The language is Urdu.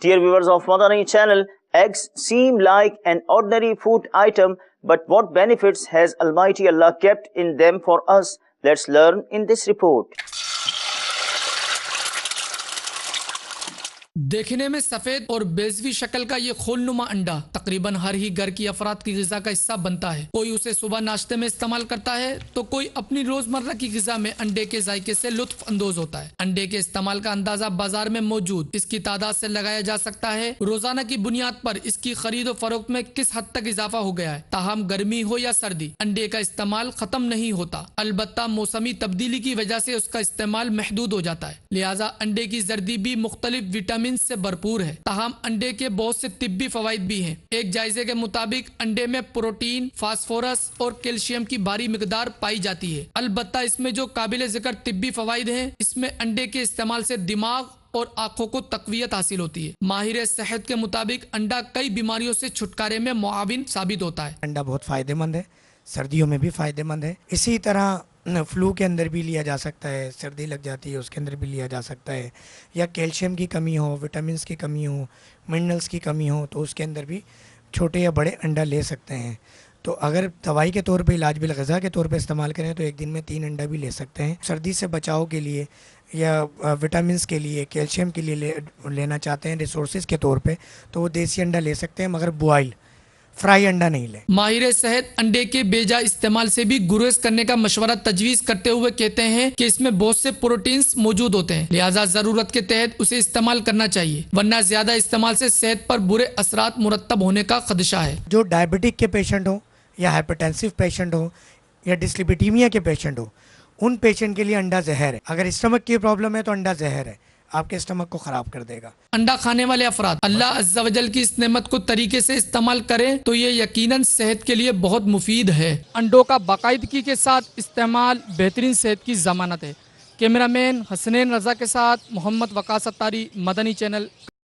Dear viewers of Madani channel, eggs seem like an ordinary food item, but what benefits has Almighty Allah kept in them for us? Let's learn in this report. دیکھنے میں سفید اور بیضوی شکل کا یہ خول نما انڈا تقریباً ہر ہی گھر کی افراد کی غذا کا حصہ بنتا ہے. کوئی اسے صبح ناشتے میں استعمال کرتا ہے تو کوئی اپنی روزمرہ کی غذا میں انڈے کے ذائقے سے لطف اندوز ہوتا ہے. انڈے کے استعمال کا اندازہ بازار میں موجود اس کی تعداد سے لگایا جا سکتا ہے. روزانہ کی بنیاد پر اس کی خرید و فروخت میں کس حد تک اضافہ ہو گیا ہے. تاہم گرمی ہو یا سردی انڈے کا استعمال ختم نہیں ہوتا. البتہ موسمی تبدیلی کی وجہ سے اس کا استعمال محدود ہو جاتا ہے. لہٰذا انڈے کی زردی بھی مختلف وٹامن سے بھرپور ہے. تاہم انڈے کے بہت سے طبی فوائد بھی ہیں. ایک جائزے کے مطابق انڈے میں پروٹین، فاسفورس اور کیلشیم کی بھاری مقدار پائی جاتی ہے. البتہ اس میں جو قابل ذکر طبی فوائد ہیں، اس میں انڈے کے استعمال سے دماغ اور آنکھوں کو تقویت حاصل ہوتی ہے. ماہر صحت کے مطابق انڈا کئی بیماریوں سے چھٹکارے میں معاون ثابت ہوتا ہے. انڈا بہت فائدہ مند ہے، سردیوں میں بھی فائدہ مند ہے. اسی طرح فلو کے اندر بھی لیا جا سکتا ہے، سردی لگ جاتی ہے اس کے اندر بھی لیا جا سکتا ہے. یا کیلشیم کی کمی ہو، وٹامنس کی کمی ہو، منرلس کی کمی ہو تو اس کے اندر بھی چھوٹے یا بڑے انڈا لے سکتے ہیں. تو اگر دوائی کے طور پہ، علاج بالغذا کے طور پہ استعمال کریں تو ایک دن میں 3 انڈا بھی لے سکتے ہیں. سردی سے بچاؤ کے لیے یا وٹامنس کے لیے، کیلشیم کے لیے لینا چاہتے ہیں ریسورسز کے طور پہ تو وہ دیسی انڈا لے سکتے ہیں، مگر بوائل فرائی انڈا نہیں لیں. ماہر صحت انڈے کے بے جا استعمال سے بھی گریز کرنے کا مشورہ تجویز کرتے ہوئے کہتے ہیں کہ اس میں بہت سے پروٹینز موجود ہوتے ہیں، لہٰذا ضرورت کے تحت اسے استعمال کرنا چاہیے، ورنہ زیادہ استعمال سے صحت پر برے اثرات مرتب ہونے کا خدشہ ہے. جو ڈائبٹک کے پیشنٹ ہوں یا ہائپرٹینسو پیشنٹ ہوں یا ڈسلیپیڈیمیا کے پیشنٹ ہوں، ان پیشنٹ کے لیے انڈا زہر ہے. اگر اسٹمک کی پرابلم ہے تو انڈا زہر ہے، آپ کے اسٹمک کو خراب کر دے گا. انڈا کھانے والے افراد اللہ عز و جل کی اس نعمت کو طریقے سے استعمال کریں تو یہ یقیناً صحت کے لیے بہت مفید ہے. انڈوں کا باقاعدگی کے ساتھ استعمال بہترین صحت کی ضمانت ہے. کیمرہ مین حسنین رضا کے ساتھ محمد وقاص اتاری، مدنی چینل.